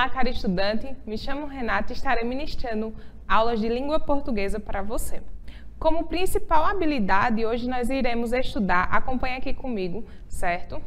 Olá, caro estudante, me chamo Renata e estarei ministrando aulas de língua portuguesa para você. Como principal habilidade, hoje nós iremos estudar, acompanha aqui comigo, certo?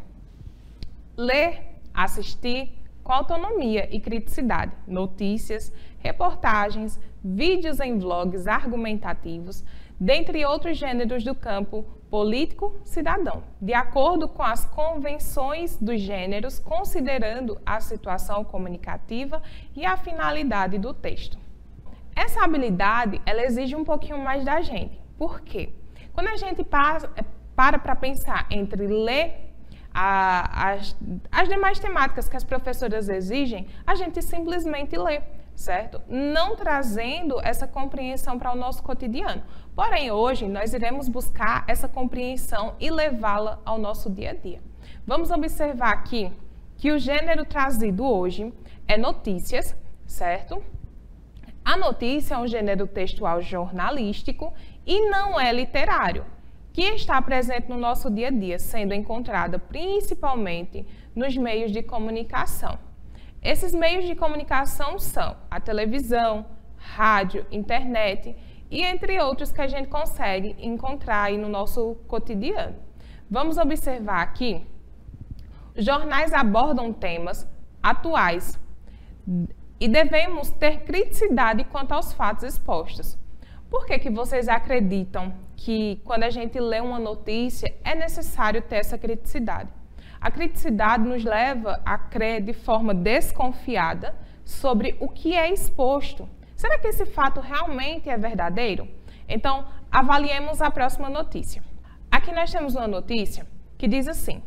Ler, assistir com autonomia e criticidade, notícias, reportagens, vídeos em vlogs argumentativos, dentre outros gêneros do campo político-cidadão, de acordo com as convenções dos gêneros, considerando a situação comunicativa e a finalidade do texto. Essa habilidade, ela exige um pouquinho mais da gente. Por quê? Quando a gente para pensar entre ler as demais temáticas que as professoras exigem, a gente simplesmente lê, certo? Não trazendo essa compreensão para o nosso cotidiano. Porém, hoje, nós iremos buscar essa compreensão e levá-la ao nosso dia a dia. Vamos observar aqui que o gênero trazido hoje é notícias, certo? A notícia é um gênero textual jornalístico e não é literário, que está presente no nosso dia a dia, sendo encontrada principalmente nos meios de comunicação. Esses meios de comunicação são a televisão, rádio, internet e entre outros que a gente consegue encontrar aí no nosso cotidiano. Vamos observar aqui, os jornais abordam temas atuais e devemos ter criticidade quanto aos fatos expostos. Por que vocês acreditam que quando a gente lê uma notícia é necessário ter essa criticidade? A criticidade nos leva a crer de forma desconfiada sobre o que é exposto. Será que esse fato realmente é verdadeiro? Então, avaliemos a próxima notícia. Aqui nós temos uma notícia que diz assim: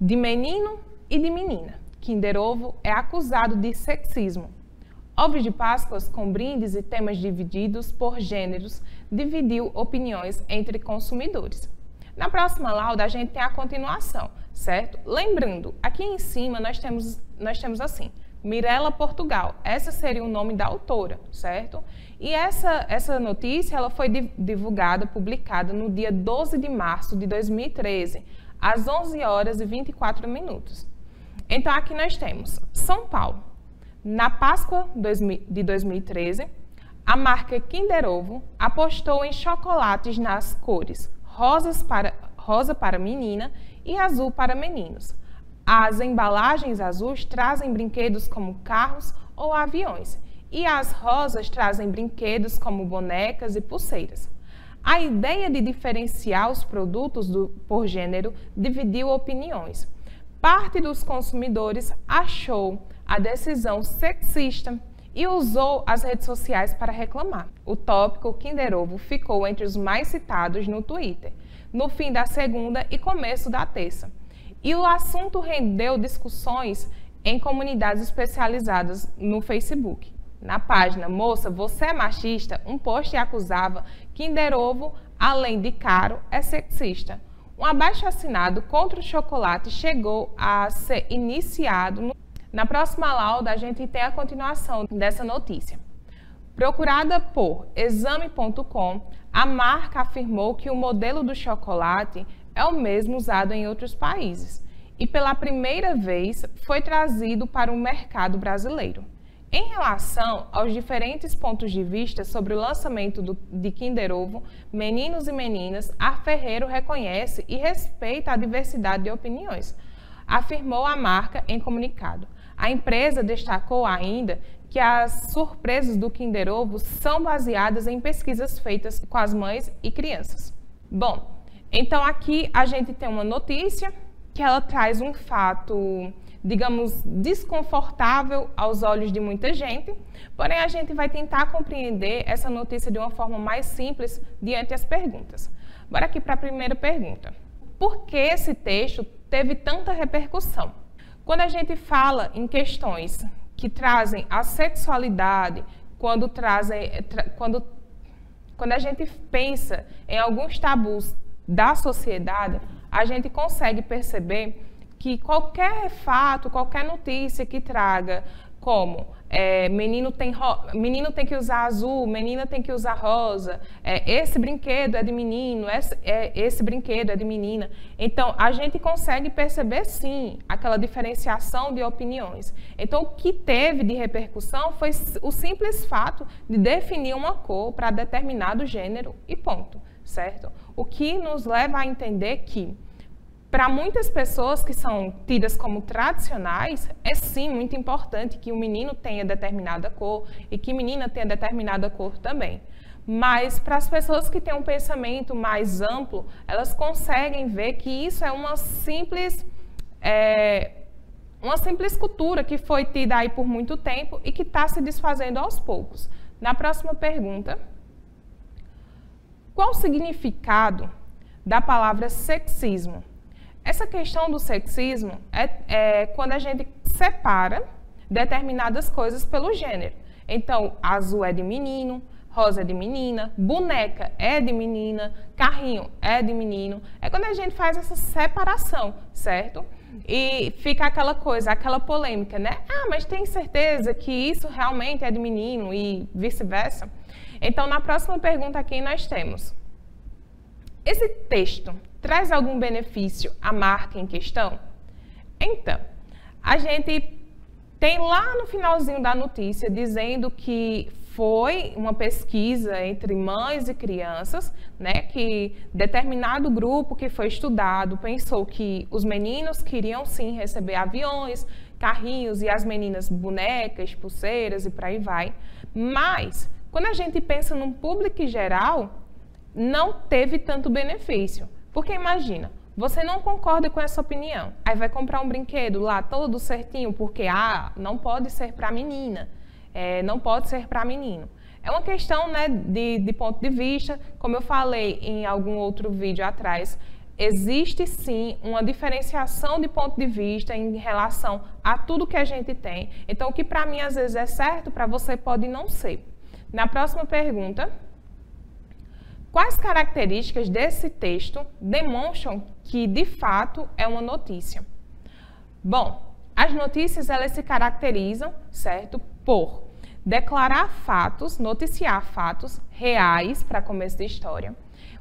de menino e de menina, Kinder Ovo é acusado de sexismo. Ovos de Páscoas com brindes e temas divididos por gêneros dividiu opiniões entre consumidores. Na próxima lauda, a gente tem a continuação, certo? Lembrando, aqui em cima nós temos assim, Mirella Portugal. Essa seria o nome da autora, certo? E essa notícia ela foi divulgada, publicada no dia 12 de março de 2013, às 11 horas e 24 minutos. Então, aqui nós temos São Paulo. Na Páscoa de 2013, a marca Kinder Ovo apostou em chocolates nas cores rosa para menina e azul para meninos. As embalagens azuis trazem brinquedos como carros ou aviões e as rosas trazem brinquedos como bonecas e pulseiras. A ideia de diferenciar os produtos por gênero dividiu opiniões. Parte dos consumidores achou a decisão sexista e usou as redes sociais para reclamar. O tópico Kinder Ovo ficou entre os mais citados no Twitter, no fim da segunda e começo da terça. E o assunto rendeu discussões em comunidades especializadas no Facebook. Na página Moça, Você é Machista, um post acusava Kinder Ovo, além de caro, é sexista. Um abaixo-assinado contra o chocolate chegou a ser iniciado. Na próxima lauda, a gente tem a continuação dessa notícia. Procurada por Exame.com, a marca afirmou que o modelo do chocolate é o mesmo usado em outros países e pela primeira vez foi trazido para o mercado brasileiro. Em relação aos diferentes pontos de vista sobre o lançamento de Kinder Ovo, meninos e meninas, a Ferrero reconhece e respeita a diversidade de opiniões, afirmou a marca em comunicado. A empresa destacou ainda que as surpresas do Kinder Ovo são baseadas em pesquisas feitas com as mães e crianças. Bom, então aqui a gente tem uma notícia que ela traz um fato, digamos, desconfortável aos olhos de muita gente, porém a gente vai tentar compreender essa notícia de uma forma mais simples diante das perguntas. Bora aqui para a primeira pergunta. Por que esse texto teve tanta repercussão? Quando a gente fala em questões que trazem a sexualidade, quando a gente pensa em alguns tabus da sociedade, a gente consegue perceber que qualquer fato, qualquer notícia que traga como menino tem que usar azul, menina tem que usar rosa, esse brinquedo é de menino, esse brinquedo é de menina. Então, a gente consegue perceber sim aquela diferenciação de opiniões. Então, o que teve de repercussão foi o simples fato de definir uma cor para determinado gênero e ponto, certo? O que nos leva a entender que, para muitas pessoas que são tidas como tradicionais, é sim muito importante que o menino tenha determinada cor e que a menina tenha determinada cor também. Mas para as pessoas que têm um pensamento mais amplo, elas conseguem ver que isso é uma simples cultura que foi tida aí por muito tempo e que está se desfazendo aos poucos. Na próxima pergunta, qual o significado da palavra sexismo? Essa questão do sexismo é quando a gente separa determinadas coisas pelo gênero. Então, azul é de menino, rosa é de menina, boneca é de menina, carrinho é de menino. É quando a gente faz essa separação, certo? E fica aquela coisa, aquela polêmica, né? Ah, mas tem certeza que isso realmente é de menino e vice-versa? Então, na próxima pergunta aqui nós temos: esse texto traz algum benefício à marca em questão? Então, a gente tem lá no finalzinho da notícia dizendo que foi uma pesquisa entre mães e crianças, né, que determinado grupo que foi estudado pensou que os meninos queriam sim receber aviões, carrinhos e as meninas bonecas, pulseiras e por aí vai. Mas, quando a gente pensa num público geral, não teve tanto benefício. Porque imagina, você não concorda com essa opinião, aí vai comprar um brinquedo lá todo certinho porque não pode ser para menina, não pode ser para menino. É uma questão, né, de ponto de vista, como eu falei em algum outro vídeo atrás, existe sim uma diferenciação de ponto de vista em relação a tudo que a gente tem. Então, o que para mim às vezes é certo, para você pode não ser. Na próxima pergunta, quais características desse texto demonstram que, de fato, é uma notícia? Bom, as notícias elas se caracterizam, certo, por declarar fatos, noticiar fatos reais para começo de história.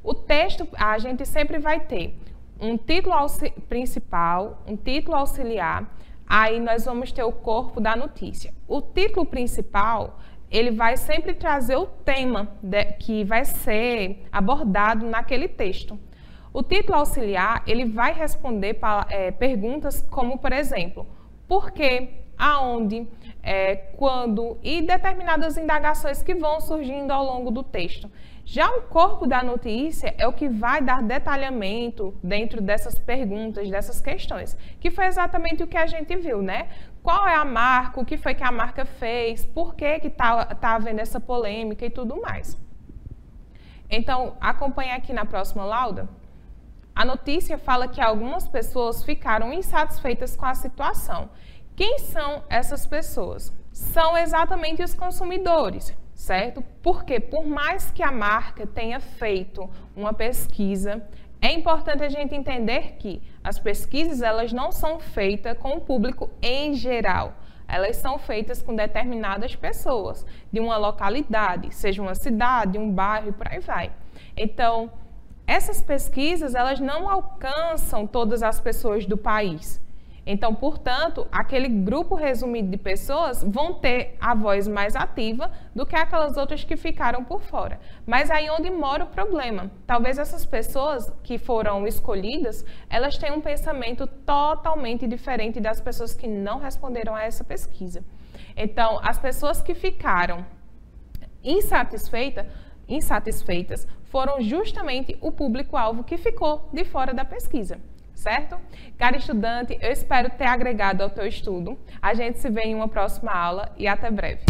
O texto, a gente sempre vai ter um título principal, um título auxiliar, aí nós vamos ter o corpo da notícia. O título principal, ele vai sempre trazer o tema que vai ser abordado naquele texto. O título auxiliar, ele vai responder perguntas como, por exemplo, por quê, aonde, quando e determinadas indagações que vão surgindo ao longo do texto. Já o corpo da notícia é o que vai dar detalhamento dentro dessas perguntas, dessas questões, que foi exatamente o que a gente viu, né? Qual é a marca, o que foi que a marca fez, por que tá havendo essa polêmica e tudo mais. Então, acompanhe aqui na próxima lauda. A notícia fala que algumas pessoas ficaram insatisfeitas com a situação. Quem são essas pessoas? São exatamente os consumidores, certo? Porque por mais que a marca tenha feito uma pesquisa, é importante a gente entender que as pesquisas elas não são feitas com o público em geral. Elas são feitas com determinadas pessoas de uma localidade, seja uma cidade, um bairro e por aí vai. Então, essas pesquisas elas não alcançam todas as pessoas do país. Então, portanto, aquele grupo resumido de pessoas vão ter a voz mais ativa do que aquelas outras que ficaram por fora. Mas aí onde mora o problema. Talvez essas pessoas que foram escolhidas, elas tenham um pensamento totalmente diferente das pessoas que não responderam a essa pesquisa. Então, as pessoas que ficaram insatisfeitas foram justamente o público-alvo que ficou de fora da pesquisa. Certo? Cara estudante, eu espero ter agregado ao teu estudo. A gente se vê em uma próxima aula e até breve.